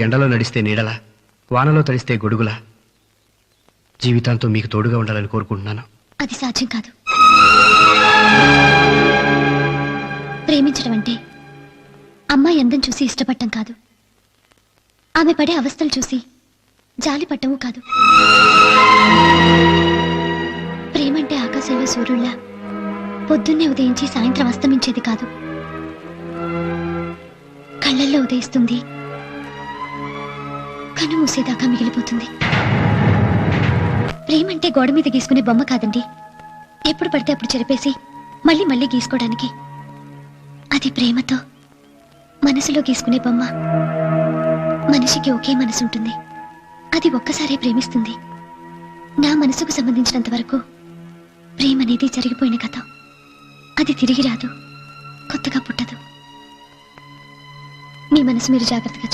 ఎండలో నడిస్తే నీడలా, వానలో తడిస్తే గొడుగులా జీవితాంతం మీకు తోడుగా ఉండాలని కోరుకుంటున్నాను. అది సాధ్యం కాదు. ప్రేమించడం అంటే అమ్మాయి అందం చూసి ఇష్టపడటం కాదు, ఆమె పడే అవస్థలు చూసి జాలి పట్టము కాదు. ప్రేమంటే ఆకాశంలో సూర్యుల్లా పొద్దున్నే ఉదయించి సాయంత్రం అస్తమించేది కాదు, కళ్ళల్లో ఉదయిస్తుంది, కన్ను మూసేదాకా మిగిలిపోతుంది. ప్రేమంటే గోడ మీద గీసుకునే బొమ్మ కాదండి, ఎప్పుడు పడితే అప్పుడు చెరిపేసి మళ్ళీ మళ్ళీ గీసుకోవడానికి. అది ప్రేమతో మనసులో గీసుకునే బొమ్మ. మనిషికి ఒకే మనసు ఉంటుంది, అది ఒక్కసారే ప్రేమిస్తుంది. నా మనసుకు సంబంధించినంత వరకు ప్రేమ అనేది జరిగిపోయిన కథ, అది తిరిగి రాదు, కొత్తగా పుట్టదు. మీ మనసు మీరు జాగ్రత్తగా